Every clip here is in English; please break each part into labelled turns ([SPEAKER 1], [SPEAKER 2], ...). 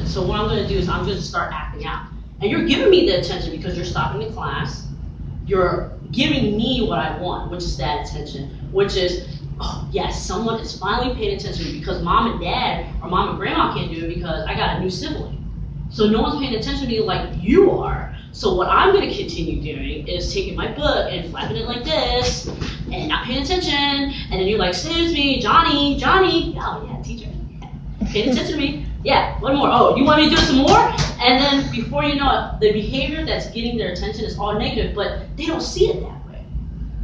[SPEAKER 1] So what I'm going to do is I'm going to start acting out. And you're giving me the attention because you're stopping the class. You're giving me what I want, which is that attention, which is, oh, yes, someone is finally paying attention to me because mom and dad or mom and grandma can't do it because I got a new sibling. So no one's paying attention to me like you are. So what I'm going to continue doing is taking my book and flapping it like this and not paying attention. And then you're like, excuse me, Johnny. Oh, yeah, teacher. Paying attention to me. Yeah, one more. Oh, you want me to do some more? And then before you know it, the behavior that's getting their attention is all negative, but they don't see it that way.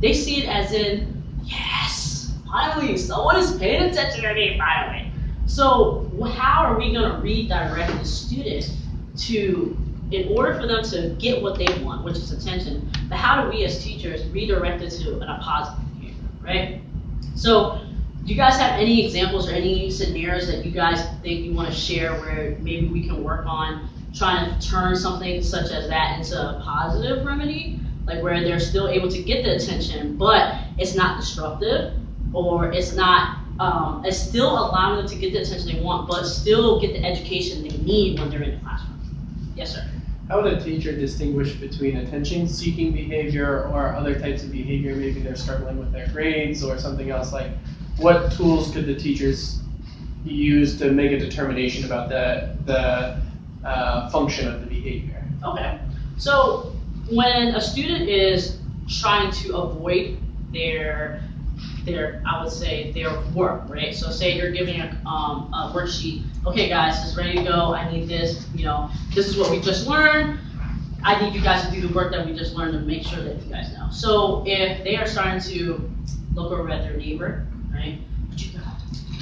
[SPEAKER 1] They see it as in, yes, finally, someone is paying attention to me, finally. So how are we going to redirect the student to, in order for them to get what they want, which is attention, but how do we as teachers redirect it to a positive behavior, right? So do you guys have any examples or any scenarios that you guys think you want to share where maybe we can work on trying to turn something such as that into a positive remedy? Like where they're still able to get the attention, but it's not destructive, or it's not, it's still allowing them to get the attention they want, but still get the education they need when they're in the classroom. Yes, sir.
[SPEAKER 2] How would a teacher distinguish between attention-seeking behavior or other types of behavior? Maybe they're struggling with their grades or something else. Like, what tools could the teachers use to make a determination about the function of the behavior?
[SPEAKER 1] Okay. So when a student is trying to avoid their I would say their work, right? So say you're giving a worksheet. Okay, guys, it's ready to go. I need this. You know, this is what we just learned. I need you guys to do the work that we just learned to make sure that you guys know. So if they are starting to look over at their neighbor, right? But you got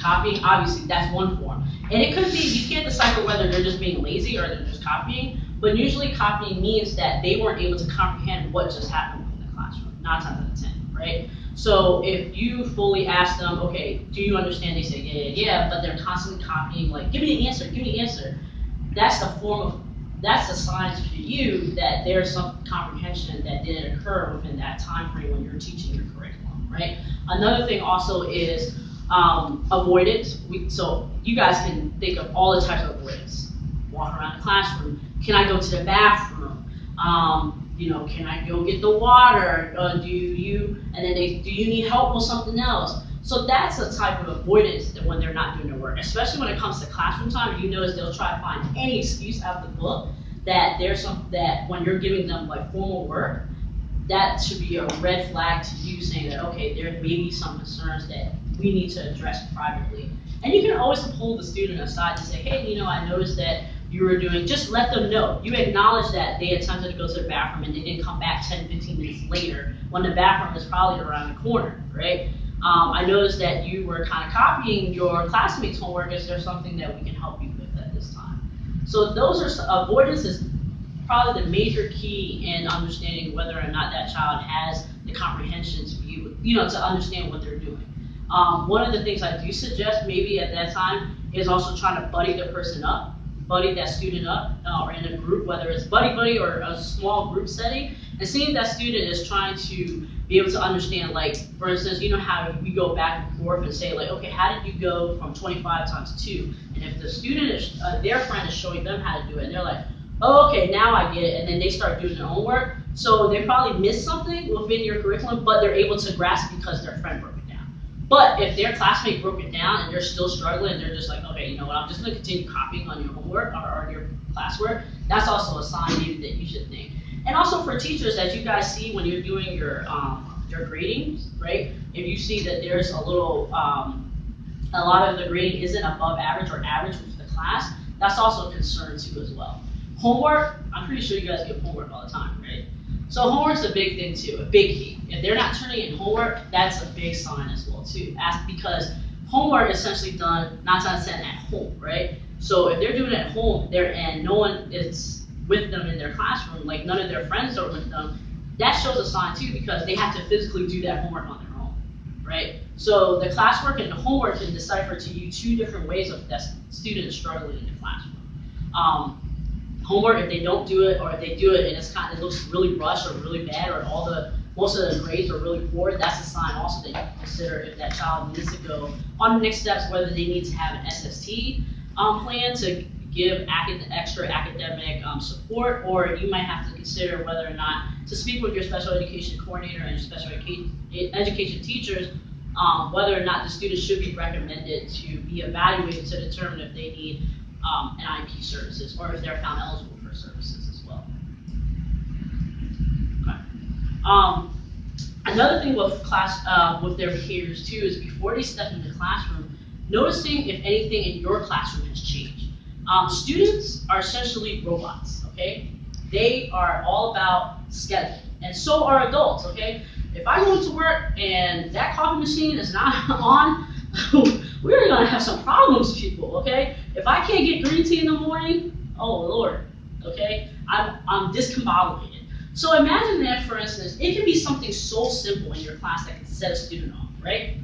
[SPEAKER 1] copying. Obviously, that's one form, and it could be you can't decipher whether they're just being lazy or they're just copying. But usually, copying means that they weren't able to comprehend what just happened in the classroom. 9 times out of 10, right? So if you fully ask them, okay, do you understand? They say, yeah, but they're constantly copying, like, give me the answer. That's the that's the signs for you that there's some comprehension that didn't occur within that time frame when you're teaching your curriculum, right? Another thing also is avoidance. So you guys can think of all the types of avoidance. Walk around the classroom. Can I go to the bathroom? You know, can I go get the water? Do you need help with something else? So that's a type of avoidance that when they're not doing their work, especially when it comes to classroom time. You notice they'll try to find any excuse out of the book that that when you're giving them like formal work, that should be a red flag to you saying that, okay, there may be some concerns that we need to address privately. And you can always pull the student aside and say, hey, you know, I noticed that you were doing, just let them know. You acknowledge that they attempted to go to the bathroom and they didn't come back 10, 15 minutes later when the bathroom is probably around the corner, right? I noticed that you were kind of copying your classmates' homework. Is there something that we can help you with at this time? So those are, avoidance is probably the major key in understanding whether or not that child has the comprehension to be able, you know, to understand what they're doing. One of the things I do suggest maybe at that time is also trying to buddy the person up. Buddy that student up or in a group, whether it's buddy or a small group setting, and seeing if that student is trying to be able to understand, like, for instance, you know how we go back and forth and say, like, okay, how did you go from 25 times 2? And if the student is, their friend is showing them how to do it, and they're like, oh, okay, now I get it, and then they start doing their own work, so they probably missed something within your curriculum, but they're able to grasp because their friend broke it down. But if their classmate broke it down and they're still struggling, they're just like, okay, you know what, I'm just going to continue copying on your homework or your classwork, that's also a sign maybe that you should think. And also for teachers, as you guys see when you're doing your grading, right? If you see that there's a little, a lot of the grading isn't above average or average with the class, that's also a concern too as well. Homework, I'm pretty sure you guys get homework all the time, right? So homework's a big thing too, a big key. If they're not turning in homework, that's a big sign as well too. Because homework is essentially done 9 times out of 10 at home, right? So if they're doing it at home, and no one is with them in their classroom, like none of their friends are with them, that shows a sign too, because they have to physically do that homework on their own, right? So the classwork and the homework can decipher to you 2 different ways of that student is struggling in the classroom. Homework, if they don't do it, or if they do it and it looks really rushed or really bad, or most of the grades are really poor, that's a sign also that you can consider if that child needs to go on the next steps, whether they need to have an SST plan to give extra academic support, or you might have to consider whether or not to speak with your special education coordinator and special education teachers, whether or not the student should be recommended to be evaluated to determine if they need NIP services or if they're found eligible for services as well. Okay. Another thing with with their behaviors too is before they step into the classroom, noticing if anything in your classroom has changed. Students are essentially robots, okay? They are all about schedule, and so are adults, okay? If I go to work and that coffee machine is not on, we're gonna have some problems, people, okay? If I can't get green tea in the morning, oh Lord, okay? I'm discombobulated. So imagine that, for instance, it can be something so simple in your class that can set a student off, right?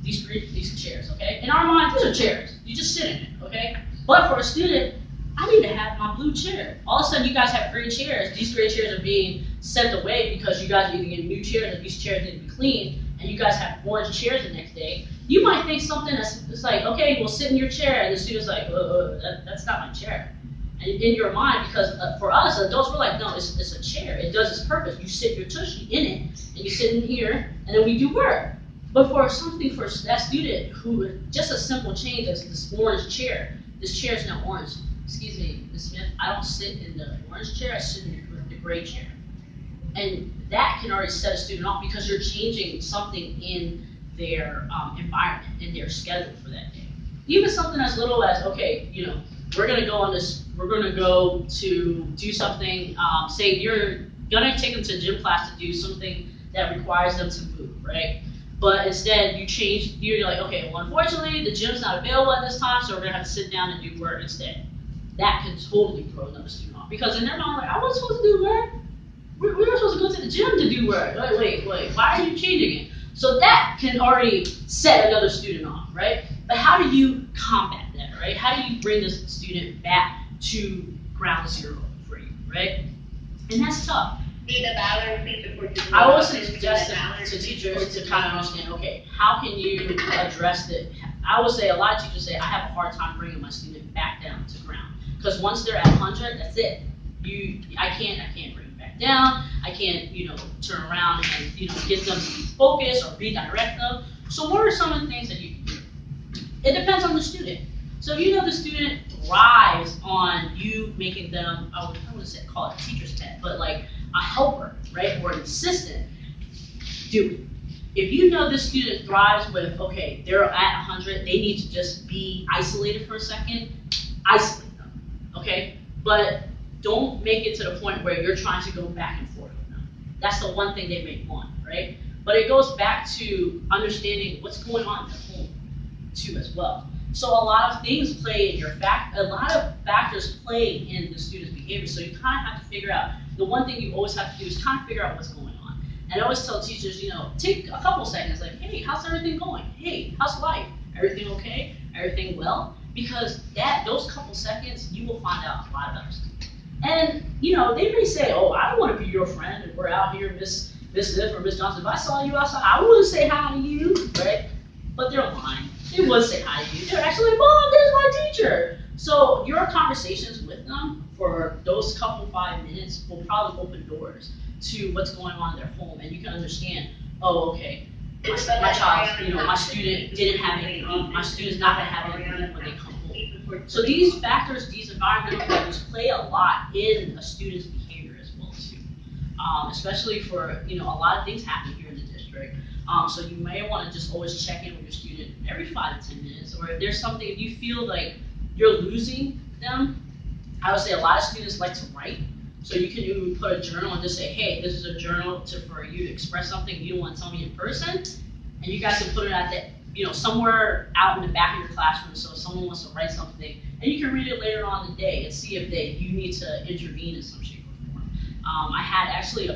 [SPEAKER 1] These chairs, okay? In our mind, these are chairs. You just sit in it, okay? But for a student, I need to have my blue chair. All of a sudden, you guys have gray chairs. These gray chairs are being sent away because you guys are either getting new chairs or these chairs need to be cleaned, and you guys have orange chairs the next day. You might think something that's like, okay, well, sit in your chair, and the student's like, that's not my chair. And in your mind, because for us, adults, we're like, no, it's a chair. It does its purpose. You sit your tushy in it, and you sit in here, and then we do work. But for that student who, just a simple change as this orange chair, this chair is now orange. Excuse me, Ms. Smith, I don't sit in the orange chair, I sit in the gray chair. And that can already set a student off because you're changing something in their environment, in their schedule for that day. Even something as little as, okay, we're gonna go to do something, say you're gonna take them to gym class to do something that requires them to move, right? But instead you're like, okay, well, unfortunately the gym's not available at this time, so we're gonna have to sit down and do work instead. That can totally throw another student off because in their mind, like, I wasn't supposed to do work. We were supposed to go to the gym to do work. Wait, why are you changing it? So that can already set another student off, right? But how do you combat that, right? How do you bring this student back to ground zero for you, right? And that's tough. I always suggest to teachers to kind of understand, okay, how can you address it? I would say a lot of teachers say, I have a hard time bringing my student back down to ground. Because once they're at 100, that's it. I can't bring them back down. I can't, turn around and, get them to focus or redirect them. So what are some of the things that you can do? It depends on the student. So if the student thrives on you making them, I wouldn't say call it a teacher's pet, but like a helper, right, or an assistant, do it. If this student thrives with, okay, they're at 100, they need to just be isolated for a second, isolate them, okay? But don't make it to the point where you're trying to go back and forth with them. That's the one thing they may want, right? But it goes back to understanding what's going on at home, too, as well. So a lot of things play in a lot of factors play in the student's behavior, so you kind of have to figure out, the one thing you always have to do is kind of figure out what's going on. And I always tell teachers, take a couple seconds, like, hey, how's everything going? Hey, how's life? Everything okay? Everything well? Because those couple seconds, you will find out a lot about yourself. And, they may say, oh, I don't want to be your friend, and we're out here, Miss Smith or Miss Johnson. If I saw you outside, I wouldn't say hi to you, right? But they're lying. They would say hi to you. They're actually like, Mom, there's my teacher. So your conversations with them for those couple 5 minutes will probably open doors to what's going on in their home, and you can understand, oh, okay, my child, my student didn't have anything to eat. My student's not going to have anything to eat when they come home. So these factors, these environmental factors play a lot in a student's behavior as well, too. Especially for, a lot of things happen here in the district. So you may want to just always check in with your student every 5 to 10 minutes, or if there's something, if you feel like you're losing them, I would say a lot of students like to write. So you can even put a journal and just say, hey, this is a journal for you to express something you don't want to tell me in person. And you guys can put it at that, somewhere out in the back of your classroom. So if someone wants to write something, and you can read it later on in the day and see if you need to intervene in some shape or form. I had actually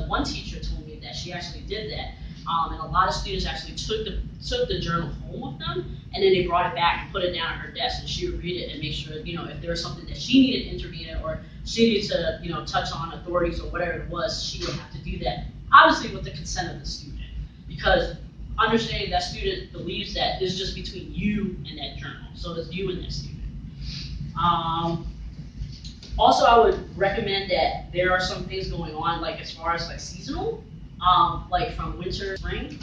[SPEAKER 1] one teacher told me that she actually did that. And a lot of students actually took the journal home with them, and then they brought it back and put it down at her desk, and she would read it and make sure, if there was something that she needed to intervene in, or she needed to, touch on authorities or whatever it was, she would have to do that, obviously with the consent of the student, because understanding that student believes that it's just between you and that journal, so it's you and that student. Also, I would recommend that there are some things going on, like as far as like seasonal, like from winter to spring.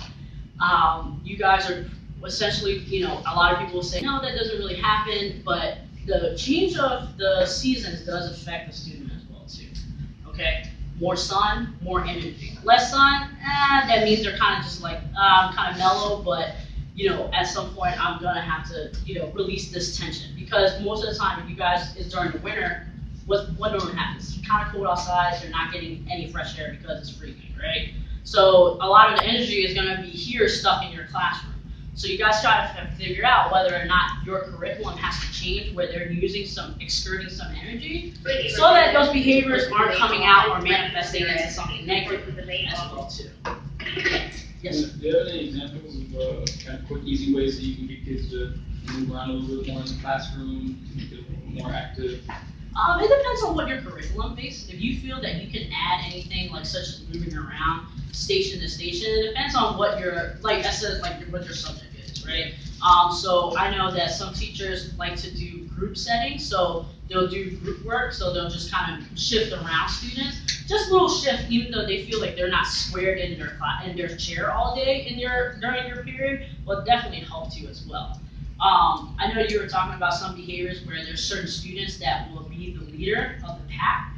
[SPEAKER 1] You guys are essentially, a lot of people will say, no, that doesn't really happen, but the change of the seasons does affect the student as well too. Okay, more sun, more energy. Less sun, that means they're kind of just like kind of mellow, but at some point I'm gonna have to release this tension because most of the time, if you guys is during the winter, what normally happens? It's kind of cold outside, they're not getting any fresh air because it's freezing, right? So a lot of the energy is gonna be here stuck in your classroom. So you guys try to figure out whether or not your curriculum has to change, where they're exerting some energy, so that those behaviors aren't coming out or manifesting into something negative as well too. Yes, sir.
[SPEAKER 3] Do you have any examples of kind of quick, easy ways that you can get kids to move around a little bit more in the classroom, to make it a little more active?
[SPEAKER 1] It depends on what your curriculum is. If you feel that you can add anything like such as moving around station to station, it depends on what your, like I said, like what your subject is, right? So I know that some teachers like to do group settings, so they'll do group work, so they'll just kind of shift around students. Just a little shift, even though they feel like they're not squared in their chair all day during your period, will definitely help you as well. I know you were talking about some behaviors where there's certain students that will be the leader of the pack,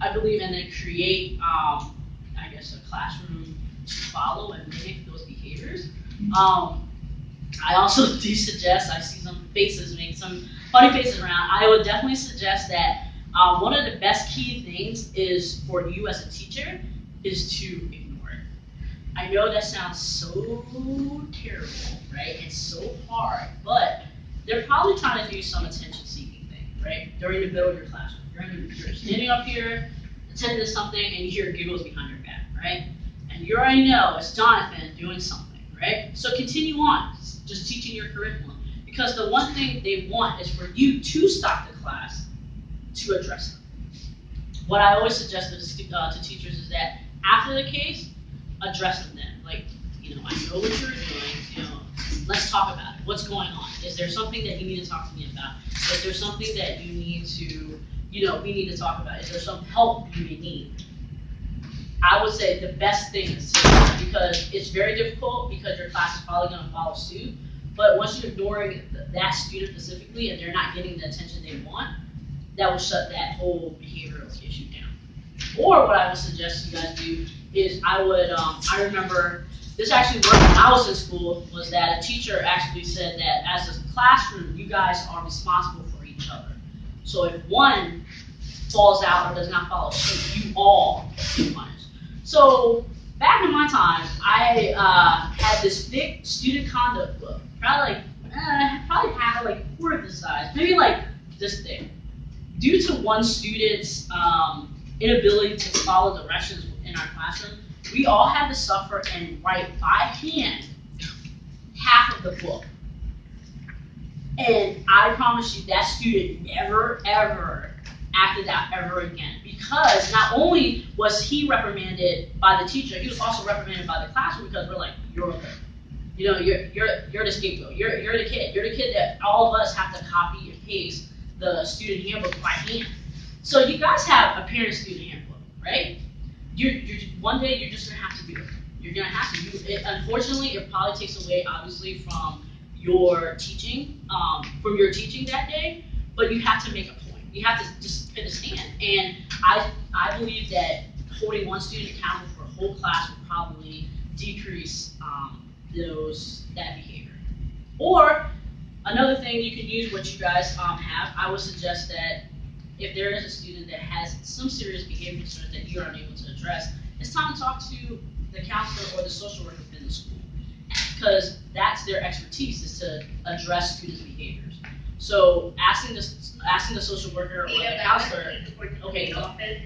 [SPEAKER 1] I believe, and then create, I guess, a classroom to follow and mimic those behaviors. I also do suggest, I see some faces, make some funny faces around, I would definitely suggest that one of the best key things is for you as a teacher is to ignore it. I know that sounds so terrible, right? It's so hard, but they're probably trying to do some attention-seeking thing, right? During the middle of your classroom. You're standing up here, attending to something, and you hear giggles behind your back, right? And you already know it's Jonathan doing something, right? So continue on, just teaching your curriculum. Because the one thing they want is for you to stop the class to address them. What I always suggest to teachers is that after the case, address them then. Like, I know what you're doing, let's talk about it. What's going on? Is there something that you need to talk to me about? Is there something that you need to, we need to talk about? Is there some help you may need? I would say the best thing is to, because it's very difficult because your class is probably going to follow suit, but once you're ignoring that student specifically and they're not getting the attention they want, that will shut that whole behavioral issue down. Or what I would suggest you guys do is I remember this actually worked when I was in school, was that a teacher actually said that as a classroom, you guys are responsible for each other. So if one falls out or does not follow suit, you all get punished. So back in my time, I had this thick student conduct book, probably had like a quarter this size, maybe like this thick. Due to one student's inability to follow directions in our classroom, we all had to suffer and write by hand half of the book. And I promise you that student never, ever acted out ever again. Because not only was he reprimanded by the teacher, he was also reprimanded by the classroom because we're like, you're the scapegoat. You're the kid. You're the kid that all of us have to copy and paste the student handbook by hand. So you guys have a parent-student handbook, right? One day you're just gonna have to do it. You're gonna have to. Unfortunately, it probably takes away, obviously, from your teaching, that day. But you have to make a point. You have to just put a stand. And I believe that holding one student accountable for a whole class will probably decrease that behavior. Or another thing you can use, what you guys have, I would suggest that if there is a student that has some serious behavior concerns that you are unable to address, it's time to talk to the counselor or the social worker within the school. Because that's their expertise, is to address students' behaviors. So asking the social worker or the counselor, okay,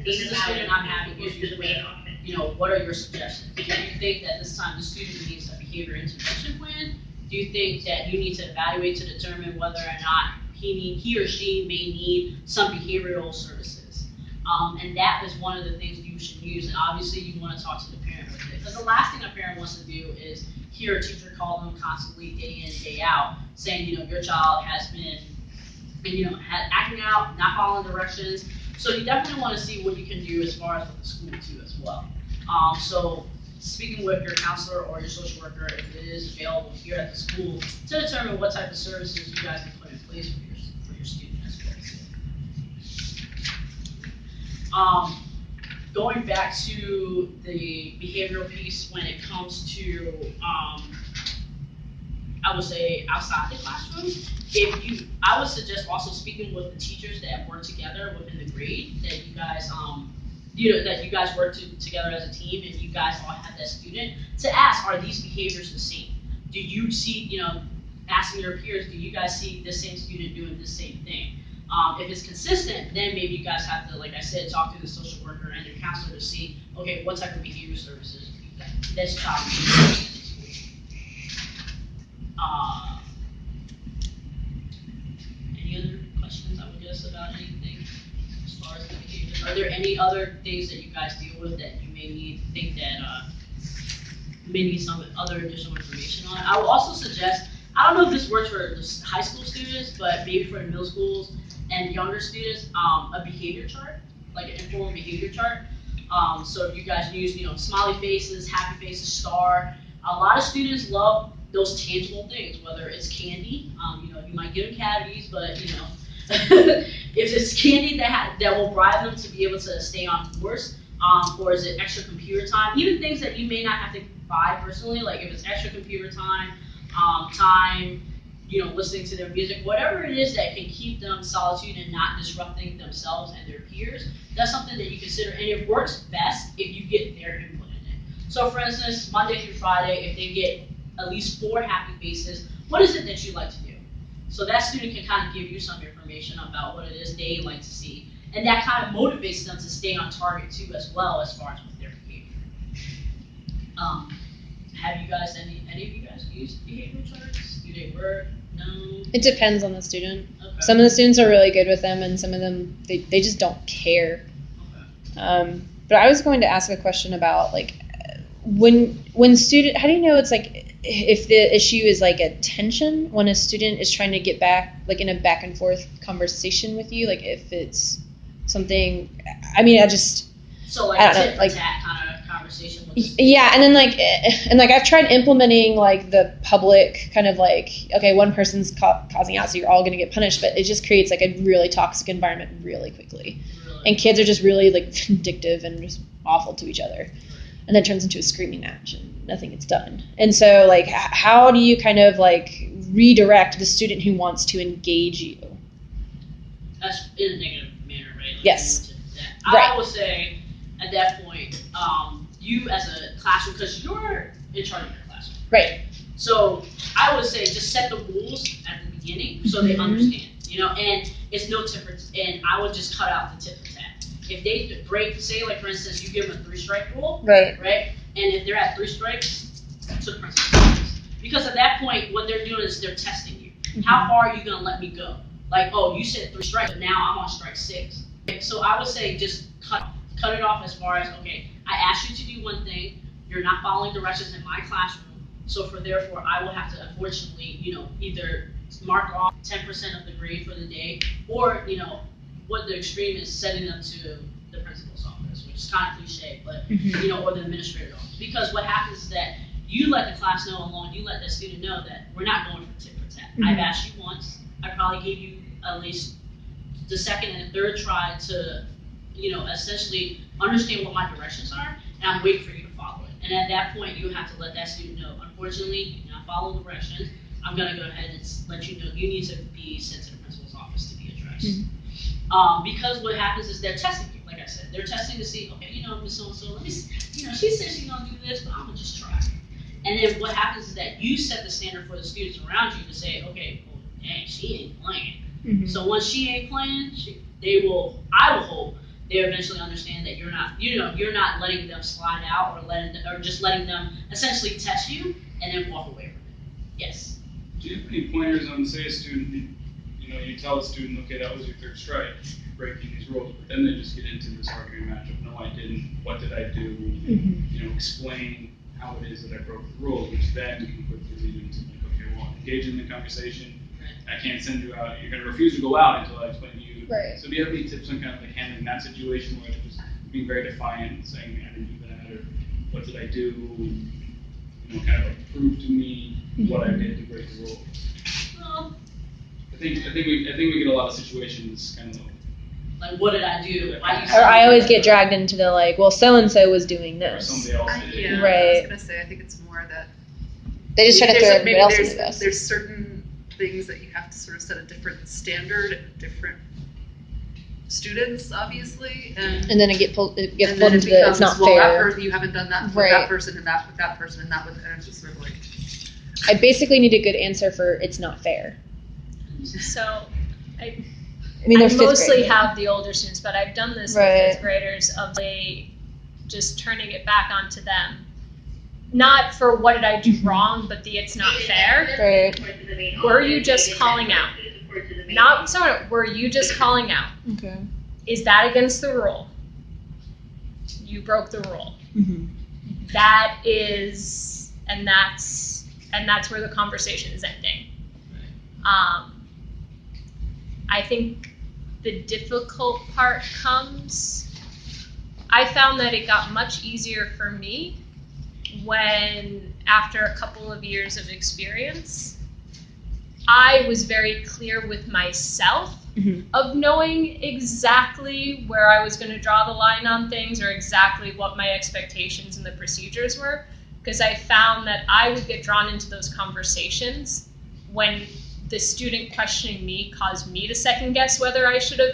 [SPEAKER 1] this is the student I'm having issues with, what are your suggestions? Do you think that this time the student needs a behavior intervention plan? Do you think that you need to evaluate to determine whether or not he or she may need some behavioral services? And that is one of the things you should use. And obviously you want to talk to the parent with it. Because the last thing a parent wants to do is hear a teacher call them constantly day in, day out, saying, your child has been and acting out, not following directions. So you definitely want to see what you can do as far as with the school too as well. So speaking with your counselor or your social worker, if it is available here at the school, to determine what type of services you guys can put in place for your student as well. Going back to the behavioral piece when it comes to, I would say outside the classroom, I would suggest also speaking with the teachers that work together within the grade, that you guys, that you guys work together as a team and you guys all have that student, to ask, are these behaviors the same? Do you see, asking your peers, do you guys see the same student doing the same thing? If it's consistent, then maybe you guys have to, like I said, talk to the social worker and your counselor to see, okay, what type of behavior services this child needs. Any other questions, I would guess, about anything as far as the behavior? Are there any other things that you guys deal with that you may think that may need some other additional information on? I will also suggest, I don't know if this works for the high school students, but maybe for the middle schools and younger students, a behavior chart, like an informal behavior chart. So if you guys use, smiley faces, happy faces, star. A lot of students love those tangible things, whether it's candy, you might give them cavities, but if it's candy that will bribe them to be able to stay on course, or is it extra computer time, even things that you may not have to buy personally, like if it's extra computer time, listening to their music, whatever it is that can keep them solitude and not disrupting themselves and their peers, that's something that you consider, and it works best if you get their input in it. So for instance, Monday through Friday, if they get at least 4 happy faces, what is it that you like to do? So that student can kind of give you some information about what it is they like to see, and that kind of motivates them to stay on target too as well as far as with their behavior. Have you guys, any of you guys used behavioral charts? Do they work? No?
[SPEAKER 4] It depends on the student.
[SPEAKER 1] Okay.
[SPEAKER 4] Some of the students are really good with them, and some of them, they just don't care.
[SPEAKER 1] Okay.
[SPEAKER 4] But I was going to ask a question about, like, when student, how do you know it's like, if the issue is like a tension when a student is trying to get back, like in a back and forth conversation with you, like if it's something,
[SPEAKER 1] So like
[SPEAKER 4] I
[SPEAKER 1] a
[SPEAKER 4] don't know,
[SPEAKER 1] tit for
[SPEAKER 4] like,
[SPEAKER 1] tat kind of conversation with the student.
[SPEAKER 4] yeah, and then I've tried implementing like the public kind of like, okay, one person's causing out, so you're all going to get punished, but it just creates like a really toxic environment really quickly.
[SPEAKER 1] Really?
[SPEAKER 4] And kids are just really like vindictive and just awful to each other. And then it turns into a screaming match and nothing gets done. And so like, how do you kind of like redirect the student who wants to engage you?
[SPEAKER 1] That's in a negative manner, right? Like
[SPEAKER 4] Yes.
[SPEAKER 1] I would say at that point, you as a classroom, because you're in charge of your classroom.
[SPEAKER 4] Right.
[SPEAKER 1] So I would say just set the rules at the beginning so they understand, and it's no tit for tat, and I would just cut out the tit for tat. If they break, say like for instance, you give them a 3-strike rule,
[SPEAKER 4] Right.
[SPEAKER 1] And if they're at 3 strikes, to the principal's office. Because at that point, what they're doing is they're testing you. Mm-hmm. How far are you gonna let me go? Like, oh, you said 3 strikes, but now I'm on strike 6. So I would say just cut it off as far as, okay, I asked you to do one thing, you're not following directions in my classroom, so therefore I will have to unfortunately, either mark off 10% of the grade for the day, or, what the extreme is setting them to the principal's office, which is kind of cliche, but, or the administrator's office. Because what happens is that you let the class know along, you let the student know that we're not going for tit for tat. I've asked you once, I probably gave you at least the second and the third try to, essentially understand what my directions are, and I'm waiting for you to follow it. And at that point, you have to let that student know, unfortunately, you did not follow directions. I'm going to go ahead and let you know you need to be sent to the principal's office to be addressed. Because what happens is they're testing you, like I said. They're testing to see, okay, Miss So-and-so, let me see, she said she's going to do this, but I'm going to just try. And then what happens is that you set the standard for the students around you to say, okay, well, dang, she ain't playing. So once she ain't playing, I will hope they eventually understand that you're not letting them slide out or just letting them essentially test you and then walk away from it. Yes.
[SPEAKER 3] Do you have any pointers on, say, a student, you tell a student, okay, that was your 3rd strike, breaking these rules, but then they just get into this arguing match of, no, I didn't, what did I do? Explain how it is that I broke the rules, which then can quickly lead into like, okay, well, engage in the conversation, I can't send you out. You're going to refuse to go out until I explain to you.
[SPEAKER 4] Right.
[SPEAKER 3] So do you have any tips on kind of like handling that situation where just being very defiant and saying I didn't do that or what did I do? You know, kind of like prove to me what I did to break the rule. I think we get a lot of situations kind of
[SPEAKER 1] like, what did I do?
[SPEAKER 4] Or I always get dragged into the like, well, so and so was doing
[SPEAKER 3] or
[SPEAKER 4] this.
[SPEAKER 3] somebody else did it.
[SPEAKER 5] Yeah, I
[SPEAKER 4] Right.
[SPEAKER 5] was gonna say, I think it's more that
[SPEAKER 4] They just try to
[SPEAKER 5] there's
[SPEAKER 4] throw
[SPEAKER 5] a-
[SPEAKER 4] everybody
[SPEAKER 5] maybe
[SPEAKER 4] else
[SPEAKER 5] there's,
[SPEAKER 4] into the bus.
[SPEAKER 5] there's certain things that you have to sort of set a different standard and different students, obviously, and
[SPEAKER 4] And then it gets pulled
[SPEAKER 5] and
[SPEAKER 4] into
[SPEAKER 5] then it
[SPEAKER 4] the
[SPEAKER 5] becomes,
[SPEAKER 4] it's not
[SPEAKER 5] well, that
[SPEAKER 4] fair.
[SPEAKER 5] person, you haven't done that with
[SPEAKER 4] Right.
[SPEAKER 5] that person and that with that person and that with, and it's just sort of like,
[SPEAKER 4] I basically need a good answer for it's not fair.
[SPEAKER 6] So
[SPEAKER 4] I mean,
[SPEAKER 6] I
[SPEAKER 4] they're fifth
[SPEAKER 6] mostly
[SPEAKER 4] grade.
[SPEAKER 6] have the older students, but I've done this
[SPEAKER 4] Right.
[SPEAKER 6] with fifth graders of just turning it back onto them. Not for what did I do wrong, but the it's not fair.
[SPEAKER 4] Right.
[SPEAKER 6] Were you just calling out? Not so. Were you just calling out?
[SPEAKER 4] Okay.
[SPEAKER 6] Is that against the rule? You broke the rule.
[SPEAKER 4] Mm-hmm.
[SPEAKER 6] That is, and that's where the conversation is ending. I think the difficult part comes. I found that it got much easier for me when, after a couple of years of experience, I was very clear with myself of knowing exactly where I was going to draw the line on things or exactly what my expectations and the procedures were, because I found that I would get drawn into those conversations when the student questioning me caused me to second guess whether I should have